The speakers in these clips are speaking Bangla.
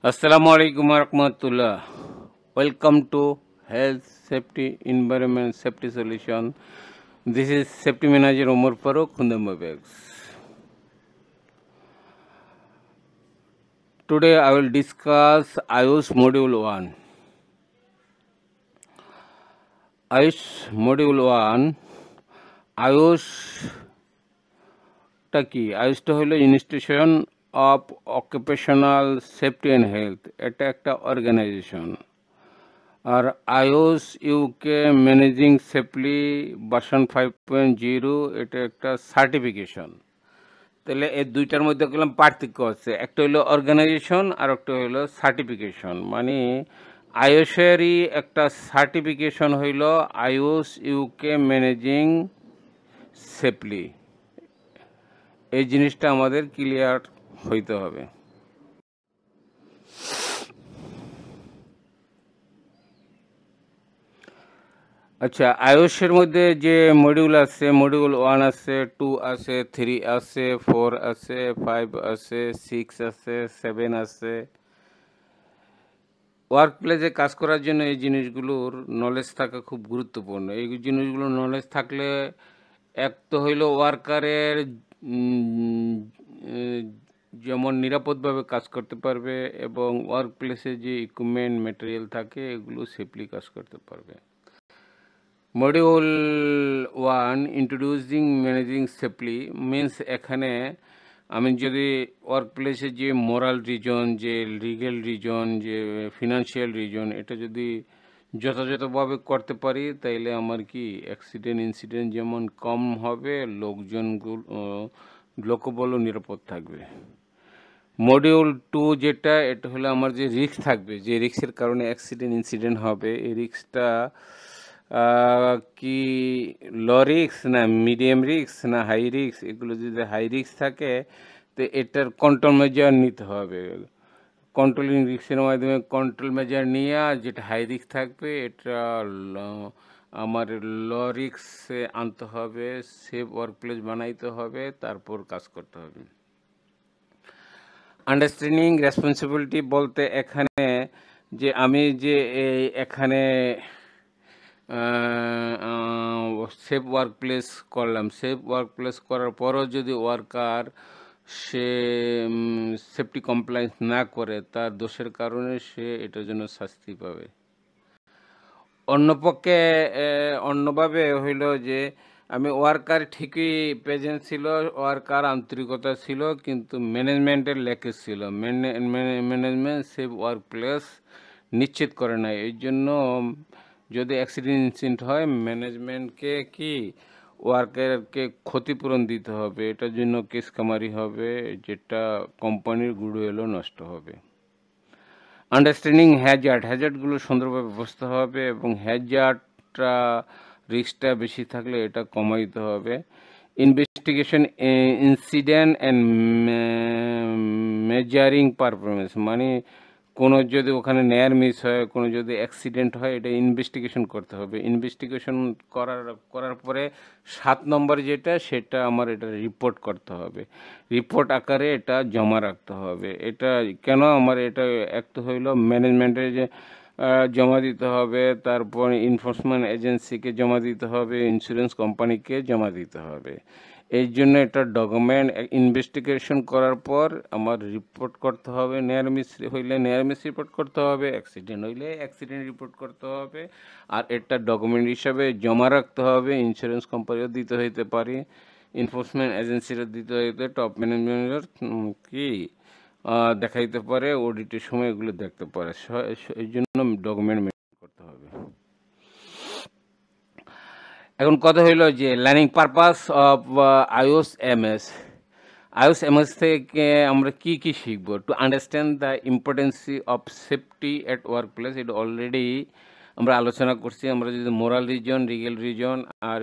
Assalamualaikum warahmatullah. Welcome to Health Safety Environment Safety Solution. This is Safety Manager Omar Farooq, Hundambabegs. Today I will discuss IOS Module 1. IOS Module 1, IOS টা কি? আইওসটা হলো institution of occupational safety and health. এটা একটা অর্গানাইজেশন। আর IOSH UK managing safely version 5.0 এটা একটা সার্টিফিকেশন। তাহলে এই দুইটার মধ্যে গেলাম পার্থক্য আছে, একটা হলো অর্গানাইজেশন আর একটা হলো সার্টিফিকেশন। মানে আইওসেরই একটা সার্টিফিকেশন হইল আইওস ইউকে ম্যানেজিং সেফলি। এই জিনিসটা আমাদের ক্লিয়ার হইতে হবে। আচ্ছা, আইওসের মধ্যে যে মডিউল আছে, মডিউল 1 আছে, 2 আছে, 3 আছে, 4 আছে, 5 আছে, 6 আছে, 7 আছে। ওয়ার্ক প্লেসে কাজ করার জন্য এই জিনিসগুলোর নলেজ থাকা খুব গুরুত্বপূর্ণ। এই জিনিসগুলোর নলেজ থাকলে এক তো হইল ওয়ার্কারের যেমন নিরাপদভাবে কাজ করতে পারবে এবং ওয়ার্ক প্লেসে যে ইকুইপমেন্ট ম্যাটেরিয়াল থাকে এগুলো সেফলি কাজ করতে পারবে। Module 1 introducing managing safely means এখানে আমি যদি ওয়ার্ক প্লেসে যে মোরাল রিজন, যে লিগেল রিজন, যে ফিনান্সিয়াল রিজন, এটা যদি যথাযথভাবে করতে পারি তাইলে আমার কি অ্যাক্সিডেন্ট ইনসিডেন্ট যেমন কম হবে, লোকবলও নিরাপদ থাকবে। মডিউল 2 যেটা, এটা হলো আমার যে রিস্ক থাকবে, যে রিস্কের কারণে অ্যাক্সিডেন্ট ইনসিডেন্ট হবে, এই রিস্কটা কি লো রিস্ক না মিডিয়াম রিস্ক না হাই রিস্ক। এগুলো যদি হাই রিস্ক থাকে তো এটার কন্ট্রোল মেজার নিতে হবে। কন্ট্রোলিং রিস্কের মাধ্যমে কন্ট্রোল মেজার নিয়ে যেটা হাই রিস্ক থাকবে এটা আমার লো রিস্কে আনতে হবে, সেফ ওয়ার্ক প্লেস বানাইতে হবে, তারপর কাজ করতে হবে। আন্ডারস্ট্যান্ডিং রেসপন্সিবিলিটি বলতে এখানে যে আমি যে এখানে সেফ ওয়ার্ক প্লেস করলাম, সেফ ওয়ার্ক প্লেস করার পরও যদি ওয়ার্কার সে সেফটি কমপ্লায়েন্স না করে, তার দোষের কারণে সে এটার জন্য শাস্তি পাবে। অন্যপক্ষে অন্যভাবে হইল যে আমি ওয়ার্কার ঠিকই প্রেজেন্ট ছিল, ওয়ার্কার আন্তরিকতা ছিল, কিন্তু ম্যানেজমেন্টের ল্যাকেজ ছিল। ম্যানেজমেন্ট সেফ ওয়ার্ক প্লেস নিশ্চিত করে না। এই জন্য যদি অ্যাক্সিডেন্ট ইনসিডেন্ট হয়, ম্যানেজমেন্টকে কি ওয়ার্কারকে ক্ষতিপূরণ দিতে হবে। এটার জন্য কেস কামারি হবে, যেটা কোম্পানির গুডউইলও নষ্ট হবে। আন্ডারস্ট্যান্ডিং হ্যাজার্ডগুলো সুন্দরভাবে বুঝতে হবে এবং হ্যাজার্ডটা রিস্কটা বেশি থাকলে এটা কমাইতে হবে। Investigation incident and measuring performance, মানে কোনো যদি ওখানে নেয়ার মিস হয়, কোনো যদি অ্যাক্সিডেন্ট হয়, এটা ইনভেস্টিগেশন করতে হবে। ইনভেস্টিগেশন করার পরে 7 নম্বর যেটা, সেটা আমার এটা রিপোর্ট করতে হবে। রিপোর্ট আকারে এটা জমা রাখতে হবে। এটা কেন আমার এটা একটা হইল ম্যানেজমেন্টের যে জমা দিতে হবে, তারপর এনফোর্সমেন্ট এজেন্সিকে জমা দিতে হবে, ইন্স্যুরেন্স কোম্পানিকে জমা দিতে হবে। এই জন্য এটা ডকুমেন্ট ইনভেস্টিগেশন করার পর আমার রিপোর্ট করতে হবে। নেয়ার মিস হইলে নেয়ার মিস রিপোর্ট করতে হবে, অ্যাক্সিডেন্ট হইলে অ্যাক্সিডেন্ট রিপোর্ট করতে হবে, আর এটা ডকুমেন্ট হিসাবে জমা রাখতে হবে। ইন্স্যুরেন্স কোম্পানিও দিতে হইতে পারে, এনফোর্সমেন্ট এজেন্সিরও দিতে হইতে, টপ ম্যানেজমেন্টের কি দেখাইতে পারে, অডিটের সময় এগুলো দেখতে পারে। এই জন্য ডকুমেন্ট মেনটেন করতে হবে। এখন কথা হইল যে learning purpose of iOS MS. IOS MS থেকে আমরা কি কি শিখব? To understand the importance of safety at work place, এটা অলরেডি আমরা আলোচনা করছি। আমরা যদি মোরাল রিজন, লিগেল রিজন আর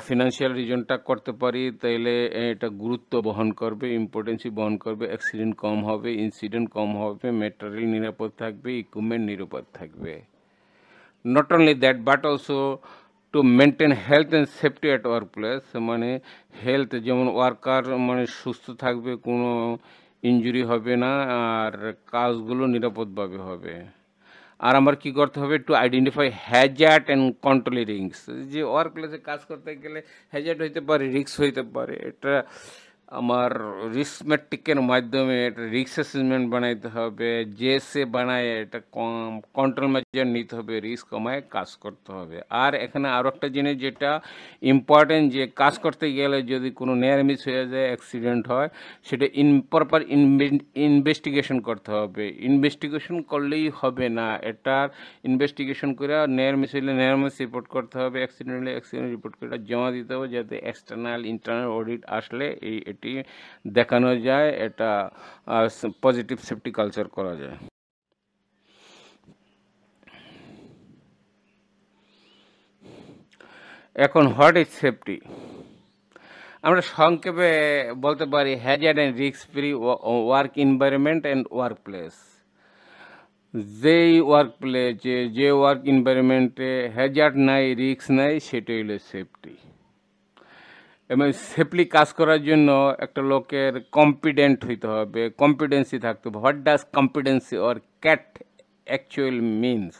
ফিনান্সিয়াল রিজনটা করতে পারি তাইলে এটা গুরুত্ব বহন করবে, ইম্পর্টেন্সই বহন করবে। অ্যাক্সিডেন্ট কম হবে, ইনসিডেন্ট কম হবে, ম্যাটেরিয়াল নিরাপদ থাকবে, ইকুইপমেন্ট নিরাপদ থাকবে। Not only that but also to maintain health and safety at work place, মানে হেলথ যেমন ওয়ার্কার মানে সুস্থ থাকবে, কোনো ইনজুরি হবে না, আর কাজগুলো নিরাপদভাবে হবে। আর আমার কি করতে হবে, to identify Hazard and control risk. যে ওয়ার্ক প্লেসে কাজ করতে গেলে হ্যাজার্ড হইতে পারে, রিস্ক হইতে পারে, এটা আমার রিস্ক ম্যাট্রিকের মাধ্যমে এটা রিস্ক অ্যাসেসমেন্ট বানাইতে হবে, যে সে বানায় এটা কন্ট্রোল মেজার নিতে হবে, রিস্ক কমায় কাজ করতে হবে। আর এখানে আরও একটা জিনিস যেটা ইম্পর্টেন্ট, যে কাজ করতে গেলে যদি কোনো নেয়ার মিস হয়ে যায়, অ্যাক্সিডেন্ট হয়, সেটা প্রপার ইনভেস্টিগেশন করতে হবে। ইনভেস্টিগেশন করলেই হবে না, এটার ইনভেস্টিগেশন করে নেয়ার মিস হলে নেয়ার মিস রিপোর্ট করতে হবে, অ্যাক্সিডেন্ট হলে অ্যাক্সিডেন্ট রিপোর্ট করে জমা দিতে হবে, যাতে এক্সটার্নাল ইন্টারনাল অডিট আসলে এটি দেখানো যায়, এটা পজিটিভ সেফটি কালচার করা যায়। এখন হোয়াট ইজ সেফটি, আমরা সংক্ষেপে বলতে পারি Hazard and risk free work environment and work place. যেই ওয়ার্ক প্লেসে, যে ওয়ার্ক এনভায়রনমেন্টে হ্যাজার্ড নাই, রিস্ক নাই, সেটা হলো সেফটি। এবং সেফলি কাজ করার জন্য একটা লোকের কম্পিটেন্ট হইতে হবে, কম্পিটেন্সি থাকতে হবে। What does competency or cat actual means,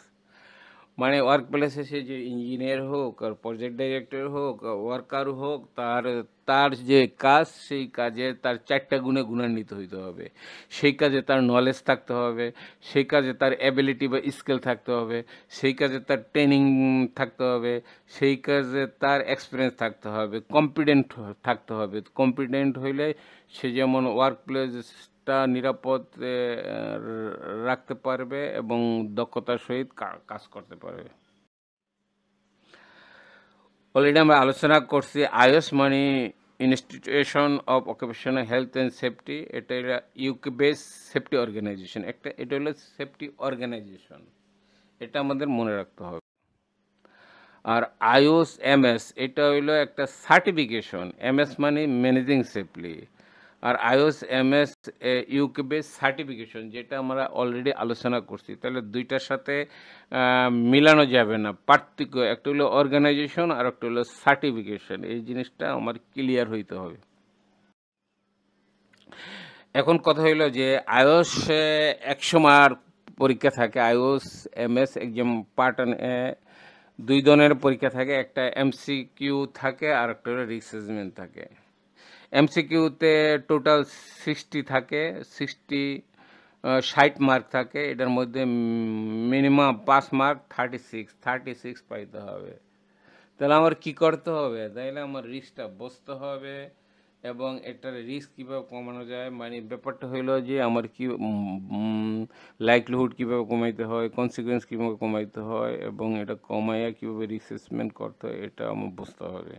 মানে ওয়ার্ক প্লেসে সে যে ইঞ্জিনিয়ার হোক আর প্রজেক্ট ডাইরেক্টর হোক, ওয়ার্কার হোক, তার তার যে কাজ, সেই কাজে তার 4টা গুণে গুণান্বিত হইতে হবে। সেই কাজে তার নলেজ থাকতে হবে, সেই কাজে তার অ্যাবিলিটি বা স্কিল থাকতে হবে, সেই কাজে তার ট্রেনিং থাকতে হবে, সেই কাজে তার এক্সপিরিয়েন্স থাকতে হবে, কম্পিটেন্ট থাকতে হবে। কম্পিটেন্ট হইলে সে যেমন ওয়ার্ক প্লেসটা নিরাপদ রাখতে পারবে এবং দক্ষতার সহিত কাজ করতে পারবে। অলরেডি আমরা আলোচনা করছি আইওস মানে institution of occupational health and safety, এটা ইউকে বেস সেফটি অর্গানাইজেশন, এটা হলো সেফটি অর্গানাইজেশন, এটা আমাদের মনে রাখতে হবে। আর আইওস এমএস এটা হইলো একটা সার্টিফিকেশন, এমএস মানে ম্যানেজিং সেফলি, আর IOSH MS UK base certification, যেটা আমরা অলরেডি আলোচনা করছি। তাহলে দুইটার সাথে মিলানো যাবে না, পার্থক্য একটা হলো অর্গানাইজেশন আর একটা হলো সার্টিফিকেশন, এই জিনিসটা আমার ক্লিয়ার হইতে হবে। এখন কথা হইলো যে আইওস 100 মার্ক পরীক্ষা থাকে, আইওস এমএস এক্সাম পার্ট 2 ধরনের পরীক্ষা থাকে, একটা এমসিকিউ থাকে আর একটা হলো রিস্ক অ্যাসেসমেন্ট থাকে। এমসিকিউতে টোটাল 60 থাকে, 60 মার্ক থাকে, এটার মধ্যে মিনিমাম 5 মার্ক 36 পাইতে হবে। তাহলে আমার কি করতে হবে, তাইলে আমার রিস্কটা বুঝতে হবে এবং এটার রিস্ক কীভাবে কমানো যায়, মানে ব্যাপারটা হইলো যে আমার কি লাইকলিহুড কীভাবে কমাইতে হয়, কনসিকুয়েন্স কীভাবে কমাইতে হয় এবং এটা কমাইয়া কীভাবে রিস্ক অ্যাসেসমেন্ট করতে হয়, এটা আমার বুঝতে হবে।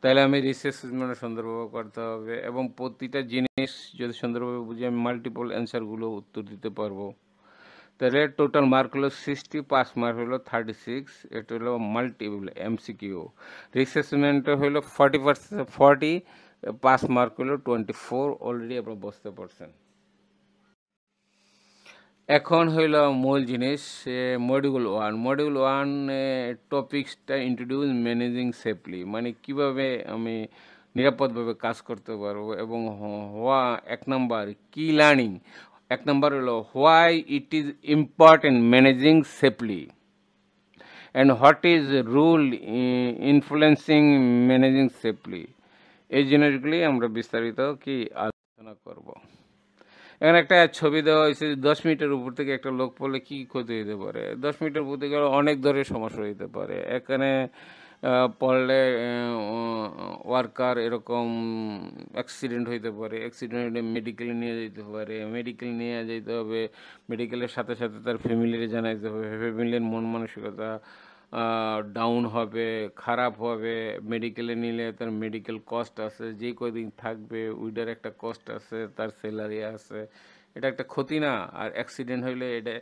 তাহলে আমি রিস্ক অ্যাসেসমেন্ট সুন্দরভাবে করতে হবে এবং প্রতিটা জিনিস যদি সুন্দরভাবে বুঝে আমি মাল্টিপল অ্যান্সারগুলো উত্তর দিতে পারবো। তাহলে টোটাল মার্ক হলো 60, 5 মার্ক হলো 36, এটা হলো মাল্টিপল এমসিকিউ। রিস্ক অ্যাসেসমেন্টে হলো 40, 5 মার্ক হলো 24, অলরেডি আপনারা বুঝতে পারছেন। এখন হইল মূল জিনিস, মডিউল 1 টপিক্সটা ইন্ট্রোডিউস ম্যানেজিং সেফলি, মানে কিভাবে আমি নিরাপদভাবে কাজ করতে পারবো এবং এক নাম্বার কি লার্নিং, এক নাম্বার হলো why it is important managing safely and what is rule influencing managing safely, এই জিনিসগুলি আমরা বিস্তারিত কি আলোচনা করব। এখানে একটা ছবি দেওয়া হয়েছে, 10 মিটার উপর থেকে একটা লোক পড়লে কী ক্ষতি হতে পারে। 10 মিটার উপর থেকে অনেক ধরনের সমস্যা হতে পারে। এখানে পড়লে ওয়ার্কার এরকম অ্যাক্সিডেন্ট হইতে পারে, অ্যাক্সিডেন্ট হলে মেডিকেলে নিয়ে যেতে পারে, মেডিকেল নিয়ে যেতে হবে, মেডিকেলের সাথে সাথে তার ফ্যামিলির জানাইতে হবে, ফ্যামিলির মন মানসিকতা ডাউন হবে, খারাপ হবে। মেডিকেলে নিলে তার মেডিকেল কস্ট আছে, যে কদিন থাকবে ওইটার একটা কস্ট আছে, তার স্যালারি আছে, এটা একটা ক্ষতি না। আর অ্যাক্সিডেন্ট হইলে এটা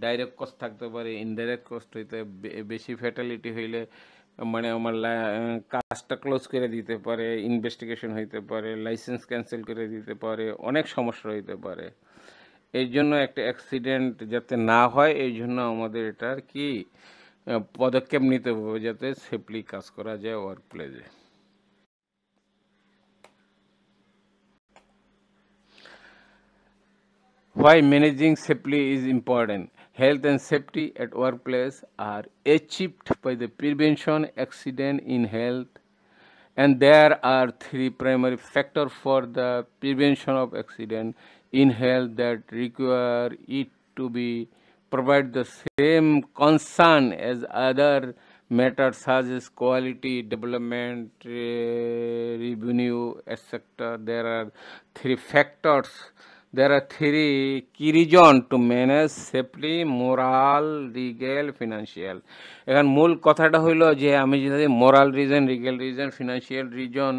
ডাইরেক্ট কস্ট থাকতে পারে, ইনডাইরেক্ট কস্ট হইতে বেশি ফ্যাটালিটি হইলে মানে আমার কাজটা ক্লোজ করে দিতে পারে, ইনভেস্টিগেশন হইতে পারে, লাইসেন্স ক্যান্সেল করে দিতে পারে, অনেক সমস্যা হইতে পারে। এই জন্য একটা অ্যাক্সিডেন্ট যাতে না হয়, এই জন্য আমাদের এটার কি পদক্ষেপ নিতে হবে যাতে সেফলি কাজ করা যায় ওয়ার্ক প্লেসে। why managing safely is important. Health and safety at workplace are achieved by the prevention accident in health, and there are three primary factors for the prevention of accident in health that require it to be provide the same concern as other matters such as quality, development, revenue, etc. There are three key reasons to manage safely: moral, legal, financial. এখন মূল কথাটা হইলো যে আমি যদি moral reason, legal reason, financial reason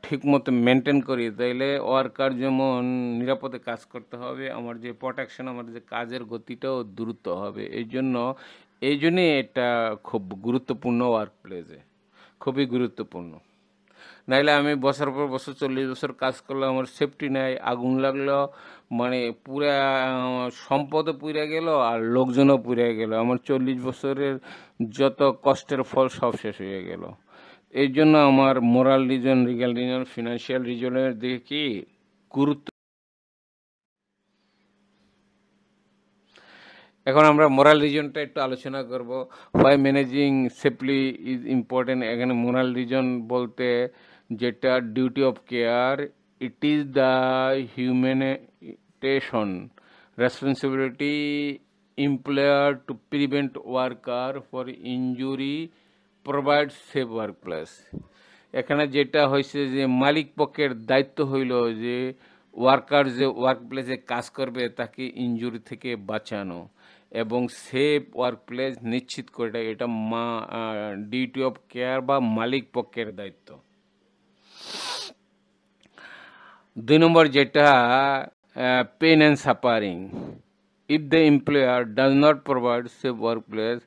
ঠিক মতো মেনটেন করি, তাইলে ওয়ার্কার যেমন নিরাপদে কাজ করতে হবে, আমার যে প্রোটেকশন, আমার যে কাজের গতিটাও দ্রুত হবে। এই জন্যই এটা খুব গুরুত্বপূর্ণ ওয়ার্ক প্লেসে, খুবই গুরুত্বপূর্ণ। নাইলে আমি বছর পর বছর 40 বছর কাজ করলে আমার সেফটি নাই, আগুন লাগলো মানে পুরা সম্পদও পুড়ে গেল আর লোকজনও পুড়ে গেল, আমার 40 বছরের যত কষ্টের ফল সব শেষ হয়ে গেল। এই জন্য আমার moral reason, legal reason, financial রিজনের দিকে কি গুরুত্ব। এখন আমরা মোরাল রিজনটা একটু আলোচনা করব। Why managing safely is important. এখানে মোরাল রিজন বলতে যেটা duty of care, it is the humanitarian responsibility employer to prevent worker for injury, provide safe workplace। এখানে যেটা হয়েছে যে মালিক পক্ষের দায়িত্ব হইল যে ওয়ার্কার যে ওয়ার্কপ্লেসে কাজ করবে তাকে ইনজুরি থেকে বাঁচানো এবং সেফ ওয়ার্কপ্লেস নিশ্চিত করে, এটা ডিউটি অফ কেয়ার বা মালিক পক্ষের দায়িত্ব। 2 নম্বর যেটা pain and suffering. If the employer does not provide safe workplace,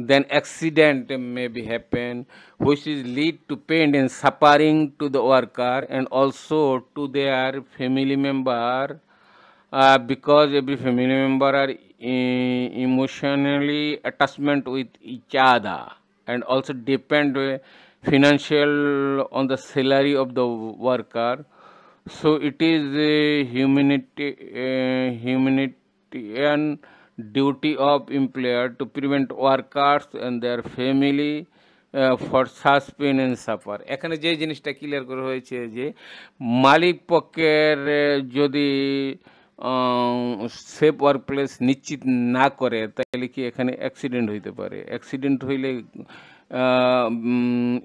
then accident may be happen, which is lead to pain and suffering to the worker and also to their family member, because every family member are emotionally attachment with each other and also depend financial on the salary of the worker. So it is a humanitarian duty of employer to prevent workers and their family for such pain and suffer। এখানে যে জিনিসটা ক্লিয়ার করা হয়েছে যে মালিক পক্ষের যদি সেফ ওয়ার্কপ্লেস নিশ্চিত না করে তাহলে কি এখানে অ্যাক্সিডেন্ট হইতে পারে। অ্যাক্সিডেন্ট হইলে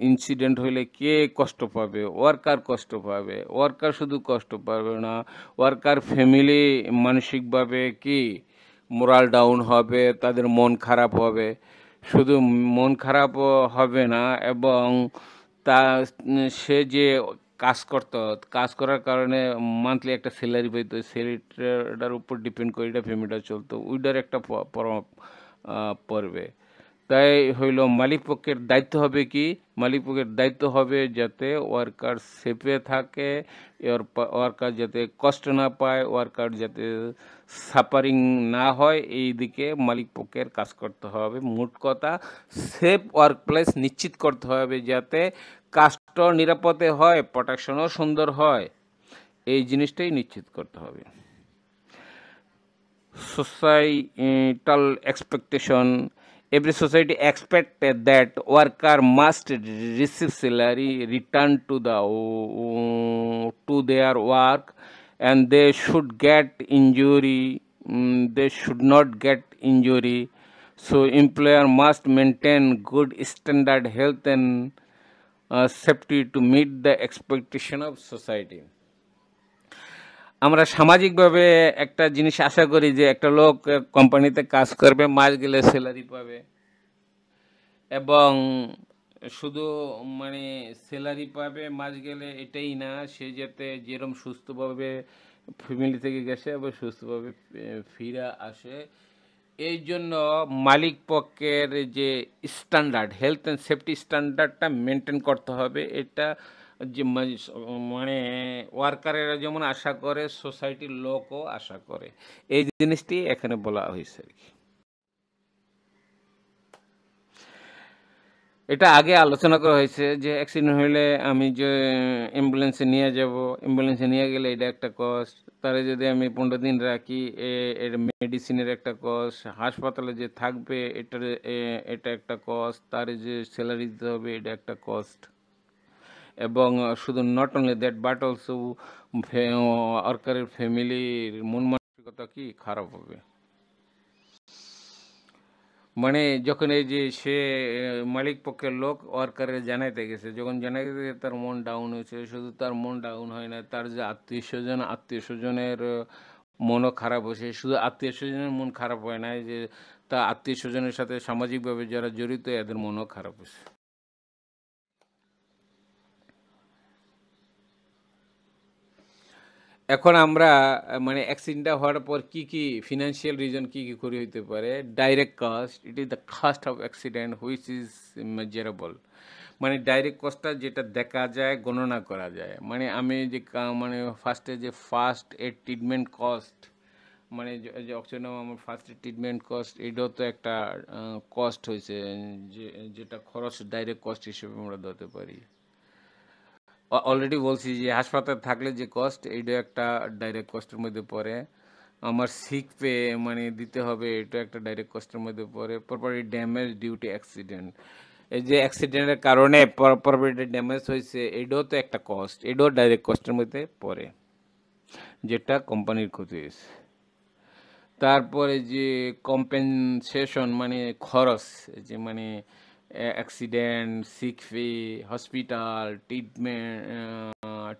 ইনসিডেন্ট হইলে কে কষ্ট পাবে? ওয়ার্কার কষ্ট পাবে। ওয়ার্কার শুধু কষ্ট পাবে না, ওয়ার্কার ফ্যামিলি মানসিকভাবে কি মোরাল ডাউন হবে, তাদের মন খারাপ হবে। শুধু মন খারাপ হবে না, এবং তা সে যে কাজ করার কারণে মান্থলি একটা স্যালারি পাইতো, স্যালারিটার উপর ডিপেন্ড করে এটা ফ্যামিলিটা চলতো, ওইটার একটা প্রভাব পড়বে। তাই হইল মালিক পক্ষের দায়িত্ব হবে কি, মালিক পক্ষের দায়িত্ব হবে যাতে ওয়ার্কার সেফে থাকে, ওয়ার্কার যাতে কষ্ট না পায়, ওয়ার্কার যাতে সাফারিং না হয়, এই দিকে মালিক পক্ষের কাজ করতে হবে। মোট কথা সেফ ওয়ার্কপ্লেস নিশ্চিত করতে হবে যাতে কাজটা নিরাপদে হয়, প্রোটেকশনও সুন্দর হয়, এই জিনিসটাই নিশ্চিত করতে হবে। Societal expectation. Every society expects that worker must receive salary, return to their work, and they should get injury. They should not get injury. So employer must maintain good standard health and safety to meet the expectation of society। আমরা সামাজিকভাবে একটা জিনিস আশা করি যে একটা লোক কোম্পানিতে কাজ করবে, মাস গেলে স্যালারি পাবে, এবং শুধু মানে স্যালারি পাবে মাস গেলে এটাই না, সে যাতে যেরকম সুস্থভাবে ফ্যামিলি থেকে গেছে এবং সুস্থভাবে ফিরে আসে। এই জন্য মালিক পক্ষের যে স্ট্যান্ডার্ড, হেলথ অ্যান্ড সেফটি স্ট্যান্ডার্ডটা মেনটেন করতে হবে। এটা যে মানে ওয়ার্কারেরা যেমন আশা করে, সোসাইটির লোকও আশা করে, এই জিনিসটি এখানে বলা হয়েছে আর কি। এটা আগে আলোচনা করা হয়েছে যে অ্যাক্সিডেন্ট হইলে আমি যে অ্যাম্বুলেন্সে নিয়ে যাব, অ্যাম্বুলেন্সে নিয়ে গেলে এটা একটা কস্ট। তারে যদি আমি 15 দিন রাখি এর মেডিসিনের একটা কস্ট, হাসপাতালে যে থাকবে এটার এটা একটা কস্ট, তার যে স্যালারি দিতে হবে এটা একটা কস্ট। এবং শুধু not only that but also ওয়ার্কারের ফ্যামিলির মন মানসিকতা কি খারাপ হবে। মানে যখন এই যে সে মালিক পক্ষের লোক ওয়ার্কারের জানাইতে গেছে, যখন জানাইতে গেছে তার মন ডাউন হয়েছে, শুধু তার মন ডাউন হয় না, তার যে আত্মীয় স্বজনের মনও খারাপ হয়েছে। শুধু আত্মীয় স্বজনের মন খারাপ হয় না, যে তা আত্মীয় স্বজনের সাথে সামাজিকভাবে যারা জড়িত এদের মনও খারাপ হয়েছে। এখন আমরা মানে অ্যাক্সিডেন্টটা হওয়ার পর কি কি ফিনান্সিয়াল রিজন কি কি করে হইতে পারে। Direct cost, it is the cost of accident which is measurable. মানে ডাইরেক্ট কস্টটা যেটা দেখা যায়, গণনা করা যায়। মানে আমি যে মানে ফার্স্ট এড ট্রিটমেন্ট কস্ট, মানে যে অক্সিজেন আমার ফার্স্ট এড ট্রিটমেন্ট কস্ট, এটাও তো একটা কস্ট হয়েছে, যে যেটা খরচ ডাইরেক্ট কস্ট হিসেবে আমরা ধরতে পারি। অলরেডি বলছি যে হাসপাতাল থাকলে যে কস্ট, এইটা একটা ডাইরেক্ট কস্টের মধ্যে পড়ে। আমার সিক পে মানে দিতে হবে, এটা একটা ডাইরেক্ট কস্টের মধ্যে পড়ে। Property damage due to accident, এই যে অ্যাক্সিডেন্টের কারণে প্রপার্টি ড্যামেজ হয়েছে, এটাও তো একটা কস্ট, এটাও ডাইরেক্ট কস্টের মধ্যে পড়ে, যেটা কোম্পানির ক্ষতি হয়েছে। তারপরে যে কম্পেনসেশন মানে খরচ, এই যে মানে অ্যাক্সিডেন্ট, সিক ফি, হসপিটাল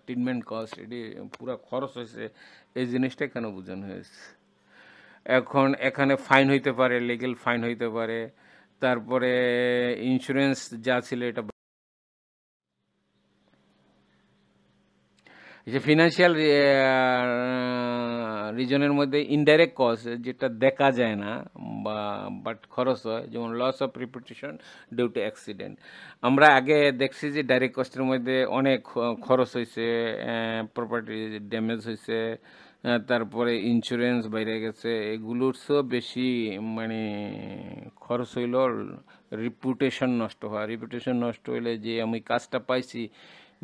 ট্রিটমেন্ট কস্ট, এটি পুরো খরচ হয়েছে, এই জিনিসটা কেন বোঝানো হয়েছে। এখন এখানে ফাইন হইতে পারে, লিগেল ফাইন হইতে পারে। তারপরে ইন্স্যুরেন্স যা ছিল এটা, যে ফিনান্সিয়াল রিজনের মধ্যে ইনডাইরেক্ট কস্ট যেটা দেখা যায় না বা বাট খরচ হয়, যেমন loss of reputation due to accident. আমরা আগে দেখছি যে ডাইরেক্ট কস্টের মধ্যে অনেক খরচ হয়েছে, প্রপার্টি ড্যামেজ হয়েছে, তারপরে ইন্স্যুরেন্স বাইরে গেছে, এগুলোর চেয়েও বেশি মানে খরচ হইল রিপুটেশন নষ্ট হওয়া। রিপুটেশন নষ্ট হইলে যে আমি কাজটা পাইছি,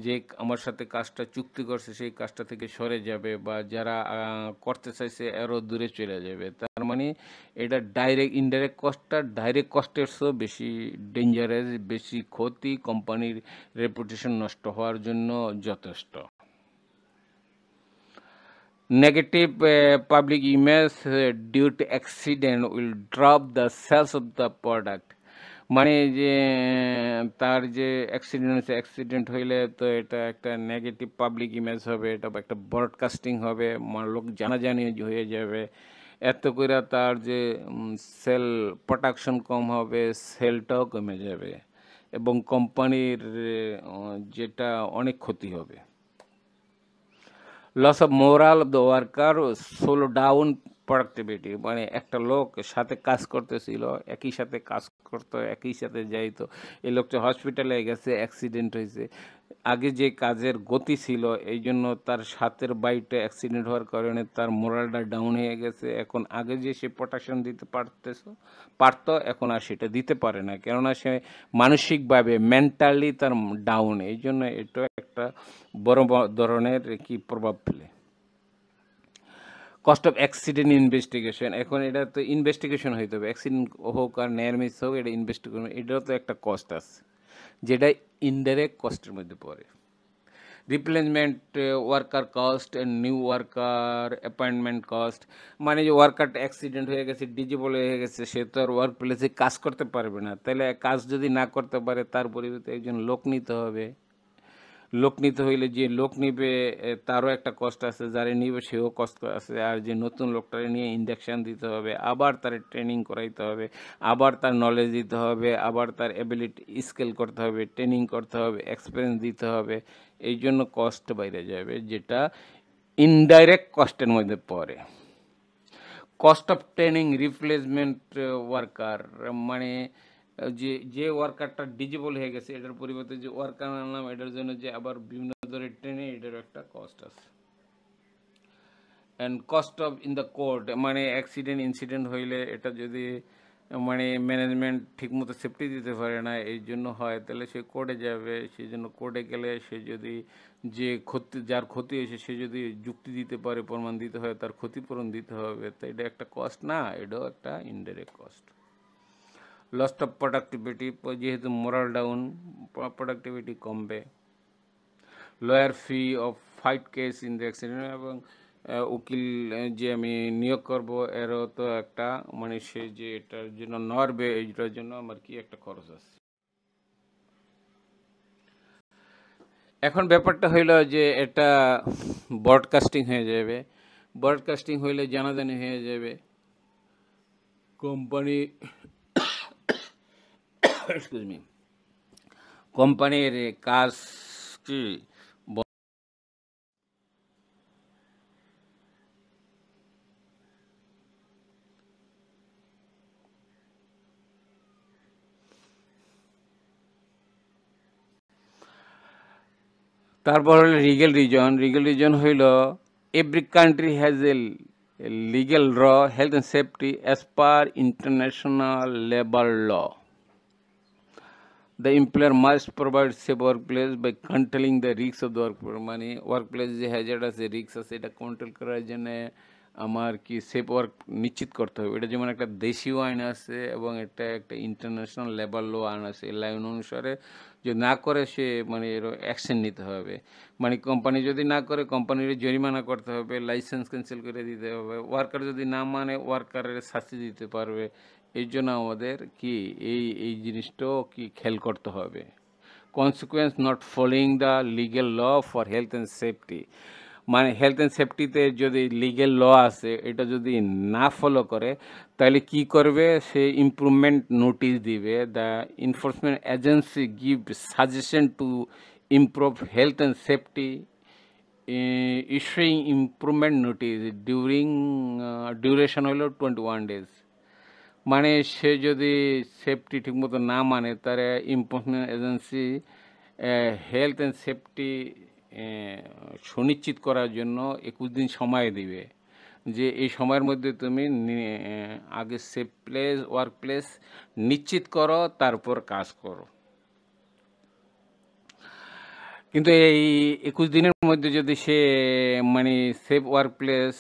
যে আমার সাথে কাজটা চুক্তি করছে সেই কাজটা থেকে সরে যাবে, বা যারা করতে চাইছে আরও দূরে চলে যাবে। তার মানে এটা ডাইরেক্ট ইনডাইরেক্ট কস্টটা ডাইরেক্ট কস্টের চেয়েও বেশি ডেঞ্জারাস, বেশি ক্ষতি, কোম্পানির রেপুটেশন নষ্ট হওয়ার জন্য যথেষ্ট। Negative public image due to accident will drop the sales of the product. মানে যে তার যে অ্যাক্সিডেন্ট হয়েছে, অ্যাক্সিডেন্ট হইলে তো এটা একটা নেগেটিভ পাবলিক ইমেজ হবে, এটা একটা ব্রডকাস্টিং হবে, লোক জানাজানি হয়ে যাবে। এত করে তার যে সেল প্রোডাকশন কম হবে, সেলটাও কমে যাবে, এবং কোম্পানির যেটা অনেক ক্ষতি হবে। Loss of moral of the worker, slow down productivity. মানে একটা লোক সাথে কাজ করতেছিল, একই সাথে কাজ করতো, একই সাথে যাইতো, এই লোকটা হসপিটালে গেছে, অ্যাক্সিডেন্ট হয়েছে। আগে যে কাজের গতি ছিল, এই জন্য তার সাথের বাইকটা অ্যাক্সিডেন্ট হওয়ার কারণে তার মোরালটা ডাউন হয়ে গেছে। এখন আগে যে সে প্রোটেকশন দিতে পারতো, এখন আর সেটা দিতে পারে না, কেননা সে মানসিকভাবে মেন্টালি তার ডাউন। এই জন্য এটা একটা বড় ধরনের কি প্রভাব ফেলে। কস্ট অফ অ্যাক্সিডেন্ট ইনভেস্টিগেশন, এখন এটা তো ইনভেস্টিগেশন হইতে হবে, অ্যাক্সিডেন্ট হোক আর নেয়ার মিস হোক, এটা ইনভেস্টিগেশন, এটাও তো একটা কস্ট আছে, যেটা ইনডাইরেক্ট কস্টের মধ্যে পড়ে। Replacement worker cost, new worker appointment cost. মানে যে ওয়ার্কারটা অ্যাক্সিডেন্ট হয়ে গেছে, ডিজেবল হয়ে গেছে, সে তো আর ওয়ার্ক প্লেসে কাজ করতে পারবে না, তাহলে কাজ যদি না করতে পারে তার পরিবর্তে একজন লোক নিতে হবে। লোক নিতে হইলে যে লোক নিবে তারও একটা কষ্ট আছে, যারে নিবে সেও কষ্ট আছে, আর যে নতুন লোকটারে নিয়ে ইন্ডাকশান দিতে হবে, আবার তার ট্রেনিং করাইতে হবে, আবার তার নলেজ দিতে হবে, আবার তার এবিলিটি স্কেল করতে হবে, ট্রেনিং করতে হবে, এক্সপিরিয়েন্স দিতে হবে। এই জন্য কষ্ট বাইরে যাবে, যেটা ইনডাইরেক্ট কস্টের মধ্যে পড়ে। Cost of training replacement worker, মানে যে ওয়ার্কারটা ডিজেবল হয়ে গেছে, এটার পরিবর্তে যে ওয়ার্কার আনলাম, এটার জন্য যে আবার বিভিন্ন ধরনের ট্রেনে, এটারও একটা কস্ট আছে। And cost of in the court, মানে অ্যাক্সিডেন্ট ইনসিডেন্ট হইলে এটা যদি মানে ম্যানেজমেন্ট ঠিকমতো সেফটি দিতে পারে না, এই জন্য হয়, তাহলে সে কোর্টে যাবে। সেই জন্য কোর্টে গেলে সে যদি যে ক্ষতি, যার ক্ষতি হয়েছে, সে যদি যুক্তি দিতে পারে, প্রমাণ দিতে হয়, তার ক্ষতিপূরণ দিতে হবে। তো এটা একটা কস্ট না, এটাও একটা indirect cost. Lost of productivity, যেহেতু মোরাল ডাউন, প্রোডাক্টিভিটি কমবে। Lawyer fee of fight case in the accident, এবং উকিল যে আমি নিয়োগ করব, এরও তো একটা মানে সে যে এটার জন্য নড়বে, এইটার জন্য আমার কি একটা খরচ আছে। এখন ব্যাপারটা হইল যে এটা ব্রডকাস্টিং হয়ে যাবে। ব্রডকাস্টিং হইলে জানাজানি হয়ে যাবে। কোম্পানি এক্সকিউজ মি, কোম্পানির কাজ কি, তারপর হলো লিগেল রিজন। লিগেল রিজন হইল every country has a legal or health and safety as per international labour law. The employer must provide safe workplace by controlling the risks of the workplace, মানে ওয়ার্কপ্লেস যে হ্যাজার্ড আছে, রিস্ক আছে, এটা কন্ট্রোল করার জন্য আমার কি সেফ ওয়ার্ক নিশ্চিত করতে হবে। এটা যেমন একটা দেশীয় আইন আছে এবং এটা একটা ইন্টারন্যাশনাল লেবার ল আইন আছে। এই আইন অনুসারে যদি না করে সে মানে এর অ্যাকশন নিতে হবে। মানে কোম্পানি যদি না করে, কোম্পানির জরিমানা করতে হবে, লাইসেন্স ক্যান্সেল করে দিতে হবে। ওয়ার্কার যদি না মানে, ওয়ার্কারের শাস্তি দিতে পারবে। এই জন্য আমাদের কি এই জিনিসটাও কি খেয়াল করতে হবে। Consequence not following the legal law for health and safety, মানে হেলথ অ্যান্ড সেফটিতে যদি লিগেল ল আছে, এটা যদি না ফলো করে, তাহলে কি করবে, সে ইমপ্রুভমেন্ট নোটিশ দিবে। The enforcement agency give suggestion to improve health and safety, issuing improvement notice duration হলো 21 days। মানে সে যদি সেফটি ঠিকমতো না মানে, তার enforcement agency health and safety সুনিশ্চিত করার জন্য 21 দিন সময় দিবে, যে এই সময়ের মধ্যে তুমি আগে সেফ প্লেস, ওয়ার্ক প্লেস নিশ্চিত করো, তারপর কাজ করো। কিন্তু এই 21 দিনের মধ্যে যদি সে মানে সেফ ওয়ার্ক প্লেস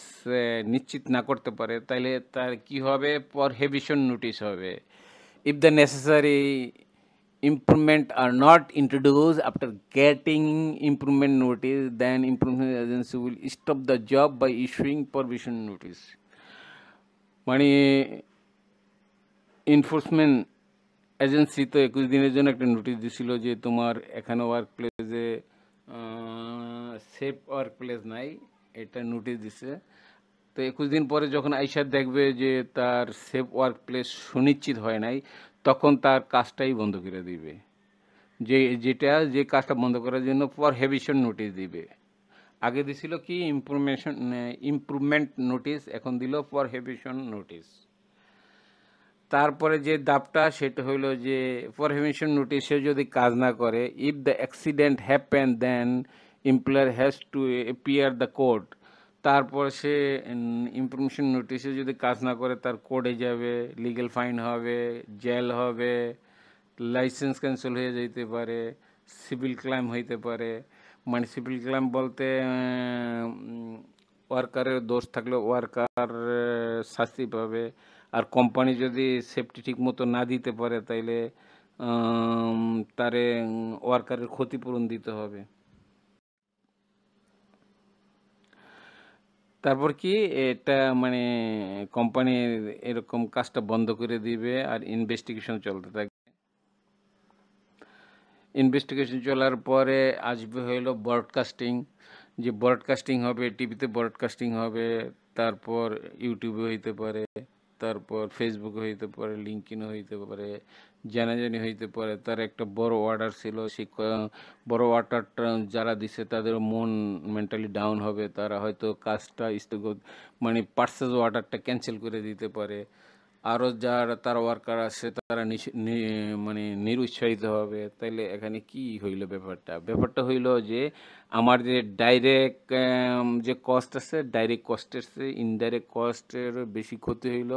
নিশ্চিত না করতে পারে, তাহলে তার কি হবে, প্রহিবিশন নোটিশ হবে। If the necessary improvement are not introduced after getting improvement notice, then improvement agency will stop the job by issuing prohibition notice। মানে এনফোর্সমেন্ট এজেন্সি তো 21 দিনের জন্য একটা নোটিশ দিছিল যে তোমার এখানে ওয়ার্ক প্লেসে সেফ ওয়ার্ক প্লেস নাই, এটা নোটিশ দিছে। তো 21 দিন পরে যখন আইসা দেখবে যে তার সেফ ওয়ার্ক প্লেস সুনিশ্চিত হয় নাই, তখন তার কাজটাই বন্ধ করে দিবে। যে কাজটা বন্ধ করার জন্য প্রহিবিশন নোটিশ দিবে। আগে দিছিল কি ইমপ্রুভমেন্ট নোটিশ, এখন দিল প্রহিবিশন নোটিশ। তারপরে যে দাবটা সেটা হইল যে প্রহিবিশন নোটিশে যদি কাজ না করে, if the accident happen then employer has to appear the court. তারপর সে ইনফরমেশন নোটিশে যদি কাজ না করে, তার কোর্টে যাবে, লিগ্যাল ফাইন হবে, জেল হবে, লাইসেন্স ক্যান্সেল হয়ে যেতে পারে, সিভিল ক্লাইম হইতে পারে। মানে সিভিল ক্লাইম বলতে ওয়ার্কারের দোষ থাকলে ওয়ার্কার শাস্তি পাবে। আর কোম্পানি যদি সেফটি ঠিক মতো না দিতে পারে, তাইলে তারে ওয়ার্কারের ক্ষতিপূরণ দিতে হবে। তারপর কি এটা মানে কোম্পানি এরকম কাজটা বন্ধ করে দিবে, আর ইনভেস্টিগেশন চলতে থাকবে। ইনভেস্টিগেশন চলার পরে আসবে হইলো ব্রডকাস্টিং, যে ব্রডকাস্টিং হবে, টিভিতে ব্রডকাস্টিং হবে, তারপর ইউটিউবে হইতে পারে, তারপর ফেসবুকে হইতে পারে, লিঙ্কইনে হইতে পারে, জানাজানি হইতে পারে। তার একটা বড় অর্ডার ছিল, সেই বড় অর্ডারটা যারা দিছে তাদের মন মেন্টালি ডাউন হবে, তারা হয়তো কাজটা মানে পার্সেস অর্ডারটা ক্যান্সেল করে দিতে পারে। আরও যারা তার ওয়ার্কার আছে তারা মানে নিরুৎসাহিত হবে, তাইলে এখানে কি হইল ব্যাপারটা? ব্যাপারটা হইল যে আমার যে ডাইরেক্ট যে কস্ট আছে, ডাইরেক্ট কস্টের চেয়ে ইনডাইরেক্ট কস্টের বেশি ক্ষতি হইল।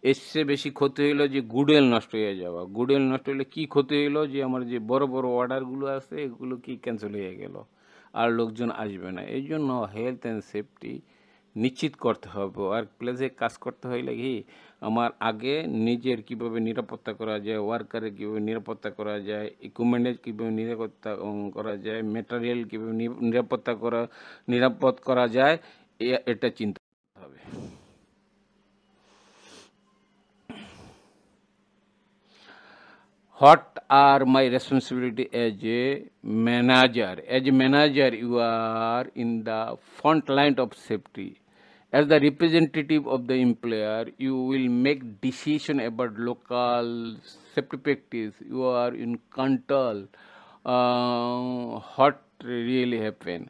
এর চেয়ে বেশি ক্ষতি হইল যে গুডউইল নষ্ট হয়ে যাওয়া। গুডউইল নষ্ট হইলে কি ক্ষতি হইল, যে আমার যে বড় বড় অর্ডারগুলো আছে এগুলো কি ক্যান্সেল হয়ে গেল, আর লোকজন আসবে না। এই জন্য হেলথ অ্যান্ড সেফটি নিশ্চিত করতে হবে। ওয়ার্ক প্লেসে কাজ করতে হইলে কি আমার আগে নিজের কিভাবে নিরাপত্তা করা যায়, ওয়ার্কারের কীভাবে নিরাপত্তা করা যায়, ইকুইপমেন্টের কীভাবে নিরাপত্তা করা যায়, ম্যাটেরিয়াল কীভাবে নিরাপদ করা যায়, এটা চিন্তা করতে হবে। What are my responsibility as a manager? As a manager, you are in the front line of safety. As the representative of the employer, you will make decision about local safety practice. You are in control what really happen.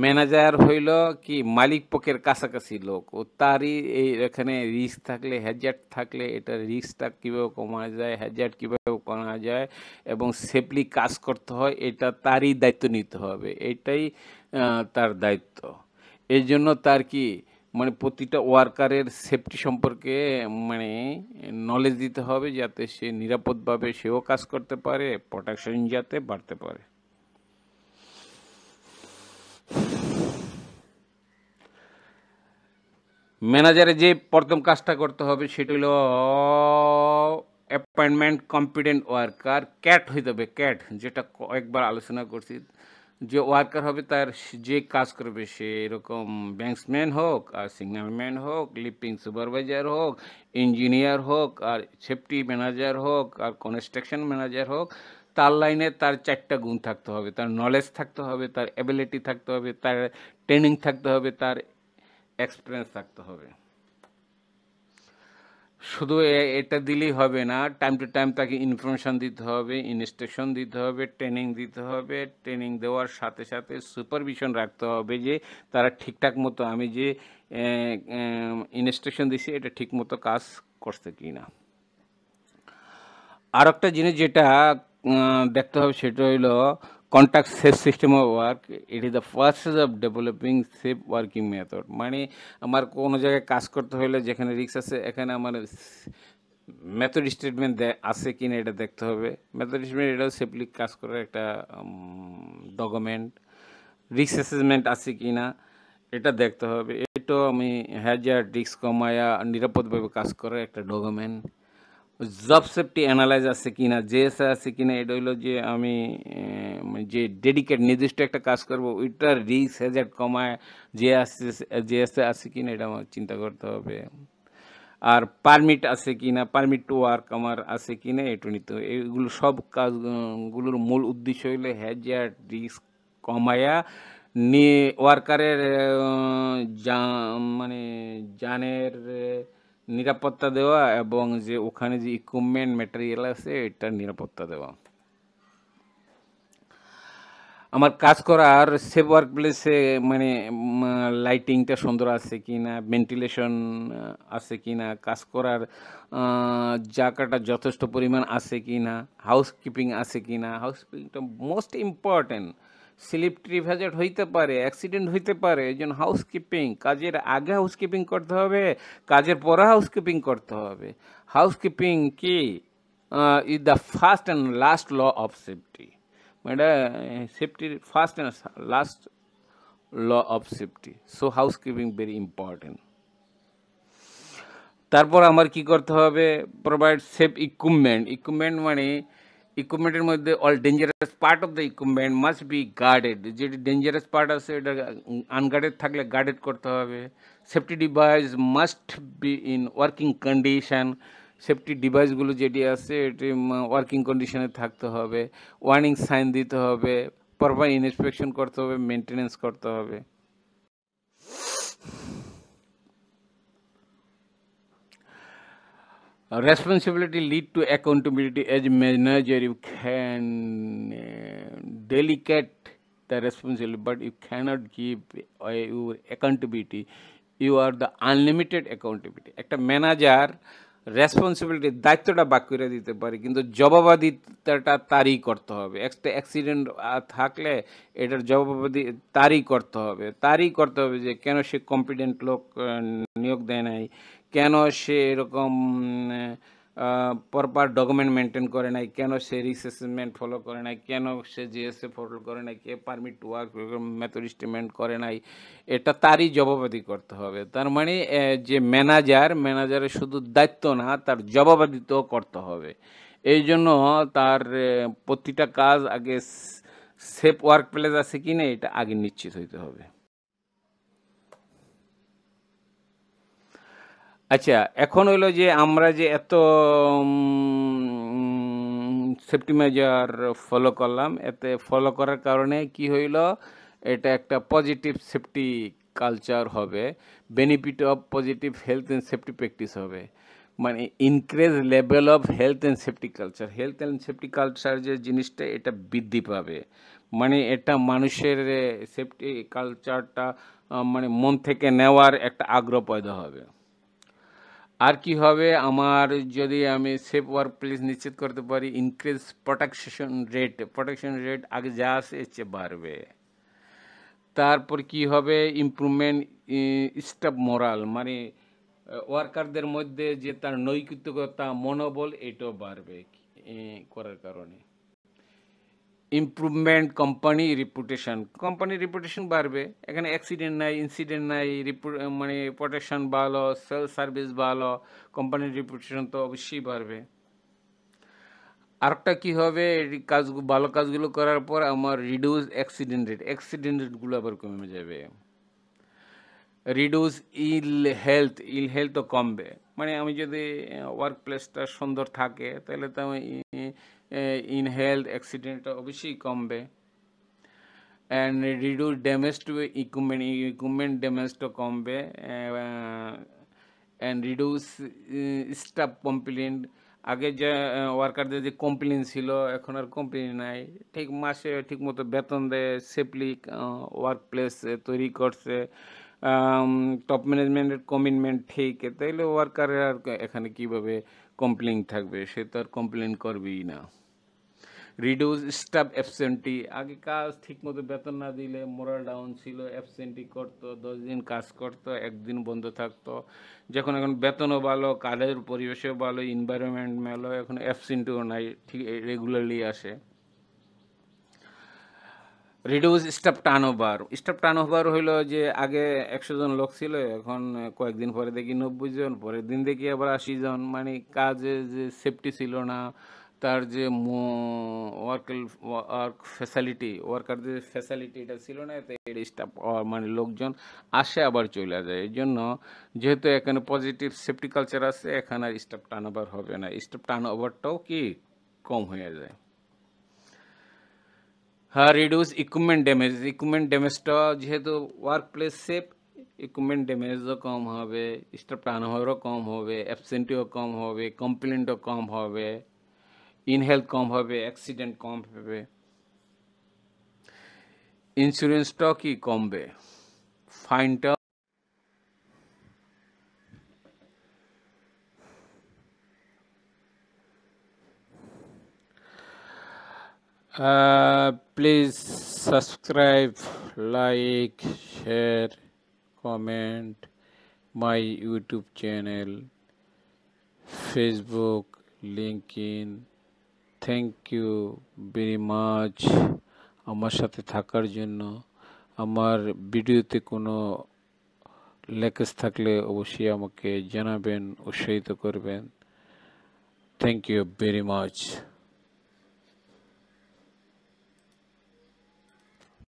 Manager হইল কি মালিক পক্ষের কাছাকাছি লোক, ও তারই এই এখানে রিস্ক থাকলে, হ্যাজার্ড থাকলে এটা রিস্কটা কীভাবে কমানো যায়, হ্যাজার্ড কীভাবে কমানো যায় এবং সেফলি কাজ করতে হয়, এটা তারই দায়িত্ব নিতে হবে। এটাই তার দায়িত্ব। এই জন্য তার কি মানে প্রতিটা ওয়ার্কারের সেফটি সম্পর্কে মানে নলেজ দিতে হবে, যাতে সে নিরাপদভাবে সেও কাজ করতে পারে, প্রোটেকশন যাতে বাড়তে পারে। ম্যানেজারের যে প্রথম কাজটা করতে হবে সেটা হলো অ্যাপয়েন্টমেন্ট কম্পিটেন্ট ওয়ার্কার, ক্যাট হইতে হবে। ক্যাট যেটা কয়েকবার আলোচনা করছি, যে ওয়ার্কার হবে তার যে কাজ করবে, সে এরকম ব্যাংকসম্যান হোক, আর সিগন্যালম্যান হোক, লিফটিং সুপারভাইজার হোক, ইঞ্জিনিয়ার হোক, আর সেফটি ম্যানেজার হোক, আর কনস্ট্রাকশন ম্যানেজার হোক, তার লাইনে তার 4টা গুণ থাকতে হবে। তার নলেজ থাকতে হবে, তার অ্যাবিলিটি থাকতে হবে, তার ট্রেনিং থাকতে হবে, তার এক্সপিরিয়েন্স থাকতে হবে। শুধু এটা দিলেই হবে না, টাইম টু টাইম তাকে ইনফরমেশান দিতে হবে, ইনস্ট্রাকশন দিতে হবে, ট্রেনিং দিতে হবে। ট্রেনিং দেওয়ার সাথে সাথে সুপারভিশন রাখতে হবে যে তারা ঠিকঠাক মতো আমি যে ইনস্ট্রাকশন দিছি এটা ঠিক মতো কাজ করছে কি না। আর একটা জিনিস যেটা দেখতে হবে সেটা হইল contact safe system of work. It is the process of developing safe working method. মানে আমার কোনো জায়গায় কাজ করতে হলে যেখানে রিস্ক আছে, এখানে আমার মেথড স্টেটমেন্ট আছে কি না এটা দেখতে হবে। মেথড স্টেটমেন্ট এটাও সেফলি কাজ করার একটা ডকুমেন্ট। রিস্ক অ্যাসেসমেন্ট আছে কি না এটা দেখতে হবে। এটাও আমি হ্যাজার্ড রিস্ক কমায়া নিরাপদভাবে কাজ করার একটা ডকুমেন্ট। জব সেফটি অ্যানালাইজ আছে কিনা, জেএসএ আছে কিনা, এটা হইলো যে আমি যে ডেডিকেট নির্দিষ্ট একটা কাজ করব ওইটার রিস্ক হ্যাজার্ড কমায় জেএসএ আছে কিনা এটা আমার চিন্তা করতে হবে। আর পারমিট আছে কিনা, পারমিট টু ওয়ার্ক আমার আছে কিনা এটা নিতে হবে। এগুলো সব কাজগুলোর মূল উদ্দেশ্য হইলো হ্যাজার্ড রিস্ক কমায়া নিয়ে ওয়ার্কারের মানে জানের নিরাপত্তা দেওয়া এবং যে ওখানে যে ইকুইপমেন্ট ম্যাটেরিয়াল আছে এটার নিরাপত্তা দেওয়া। আমার কাজ করার সেফ ওয়ার্ক প্লেসে মানে লাইটিংটা সুন্দর আছে কি না, ভেন্টিলেশন আছে কি না, কাজ করার জায়গাটা যথেষ্ট পরিমাণ আছে কি না, হাউসকিপিং আছে কি না। হাউসকিপিংটা most important. Slip trip hazard হইতে পারে, অ্যাক্সিডেন্ট হইতে পারে, এই জন্য হাউসকিপিং, কাজের আগে হাউসকিপিং করতে হবে, কাজের পরে হাউসকিপিং করতে হবে। হাউসকিপিং কি is the first and last law of safety. মানে সেফটির first and last law of safety. So housekeeping very important. তারপর আমার কি করতে হবে, প্রোভাইড সেফ ইকুইপমেন্ট। ইকুইপমেন্ট মানে ইকুইপমেন্টের মধ্যে all dangerous part of the equipment must be guarded. যেটি ডেঞ্জারাস পার্ট আছে এটা আনগার্ডেড থাকলে গার্ডেড করতে হবে। Safety device must be in working condition. Safety ডিভাইসগুলো যেটি আছে এটি ওয়ার্কিং কন্ডিশনে থাকতে হবে। ওয়ার্নিং সাইন দিতে হবে, প্রপার ইন্সপেকশন করতে হবে, মেনটেনেন্স করতে হবে। Responsibility lead to accountability. As a manager, you can delegate the responsibility, but you cannot give your accountability. You are the unlimited accountability. একটা ম্যানেজার রেসপন্সিবিলিটি দায়িত্বটা ভাগ করে দিতে পারি, কিন্তু জবাবদিহিতাটা তারই করতে হবে। একটা অ্যাক্সিডেন্ট থাকলে এটার জবাবদিহি তারই করতে হবে যে কেন সে কম্পিটেন্ট লোক নিয়োগ দেয় নাই, কেন সে এরকম প্রপার ডকুমেন্ট মেনটেন করে নাই, কেন সে রিস্ক অ্যাসেসমেন্ট ফলো করে নাই, কেন সে জিএসএ ফলো করে নাই, কে permit to work method statement করে নাই, এটা তারই জবাবদিহি করতে হবে। তার মানে যে ম্যানেজারের শুধু দায়িত্ব না, তার জবাবদিহিতাও করতে হবে। এই জন্য তার প্রতিটা কাজ আগে সেফ ওয়ার্ক প্লেস আছে কি না এটা আগে নিশ্চিত হইতে হবে। আচ্ছা, এখন হইলো যে আমরা যে এত সেফটি মেজার ফলো করলাম, এতে ফলো করার কারণে কি হইল, এটা একটা পজিটিভ সেফটি কালচার হবে, benefit of positive health and safety practice হবে, মানে increase level of health and safety culture. Health and safety culture যে জিনিসটা এটা বৃদ্ধি পাবে, মানে এটা মানুষের সেফটি কালচারটা মানে মন থেকে নেওয়ার একটা আগ্রহ পয়দা হবে। আর কি হবে, আমার যদি আমি সেফ ওয়ার্ক প্লেস নিশ্চিত করতে পারি, ইনক্রিজ প্রোটেকশন রেট আগে যা আছে এর চেয়ে বাড়বে। তারপর কি হবে, ইমপ্রুভমেন্ট স্টাফ মোরাল, মানে ওয়ার্কারদের মধ্যে যে তার নৈতিকতা মনোবল এটাও বাড়বে করার কারণে। ইমপ্রুভমেন্ট কোম্পানির রিপুটেশন বাড়বে, এখানে অ্যাক্সিডেন্ট নাই, ইনসিডেন্ট নাই, মানে প্রোটেকশন ভালো, সেলস সার্ভিস ভালো, কোম্পানির রিপুটেশন তো অবশ্যই বাড়বে। আরেকটা কি হবে, ভালো কাজগুলো করার পর আমার রিডিউস অ্যাক্সিডেন্ট রেটগুলো আবার কমে যাবে। রিডিউস ইল হেলথও কমবে, মানে আমি যদি ওয়ার্ক প্লেসটা সুন্দর থাকে তাহলে তো আমি ইন হেলথ অ্যাক্সিডেন্টটা অবশ্যই কমবে। And reduce damage to equipment ড্যামেজটা কমবে। অ্যান্ড রিডিউস স্টাফ কমপ্লেন, আগে যে ওয়ার্কারদের যে কমপ্লেন ছিল এখন আর কমপ্লেন নাই, ঠিক মাসে ঠিক মতো বেতন দেয়, সেফলি ওয়ার্ক প্লেস তৈরি করছে, টপ ম্যানেজমেন্টের কমিটমেন্ট ঠিক, তাইলে ওয়ার্কারের আর এখানে কীভাবে কমপ্লেন থাকবে, সে তো আর কমপ্লেন করবেই না। রিডিউস স্টাফ অ্যাবসেন্টি, আগে কাজ ঠিক মতো বেতন না দিলে মোরাল ডাউন ছিল, অ্যাবসেন্টি করতো, 10 দিন কাজ করতো, একদিন বন্ধ থাকতো। যখন এখন বেতনও ভালো, কাজের পরিবেশও ভালো, এনভায়রনমেন্ট ভালো, এখন অ্যাবসেন্টিও নাই, ঠিক রেগুলারলি আসে। রিডিউস স্টাফ টার্নওভার হইলো যে আগে 100 জন লোক ছিল, এখন কয়েকদিন পরে দেখি 90 জন, পরের দিন দেখি আবার 80 জন, মানে কাজে যে সেফটি ছিল না, তার যে ওয়ার্কারদের ফ্যাসিলিটি এটা ছিল না, এতে স্টাফ মানে লোকজন আসে আবার চলে যায়। এই জন্য যেহেতু এখানে পজিটিভ সেফটি কালচার আছে, এখানে আর স্টাফ টার্নওভার হবে না, স্টাফ টার্নওভারটাও কি কম হয়ে যায়। হ্যাঁ, রিডিউস ইকুইপমেন্ট ড্যামেজটা যেহেতু ওয়ার্ক প্লেস সেফ, ইকুইপমেন্ট ড্যামেজও কম হবে, স্টাফ টার্নওভারও কম হবে, অ্যাবসেন্টিও কম হবে, কমপ্লেন্টও কম হবে, ইনহেলথ কম হবে, অ্যাক্সিডেন্ট কম হবে, ইন্স্যুরেন্সটাও কি কমবে, ফাইনটা। Please subscribe, like, share, comment my YouTube channel, Facebook, LinkedIn. Thank you very much আমার সাথে থাকার জন্য। আমার ভিডিওতে কোনো লেকেজ থাকলে অবশ্যই আমাকে জানাবেন, উৎসাহিত করবেন। Thank you very much.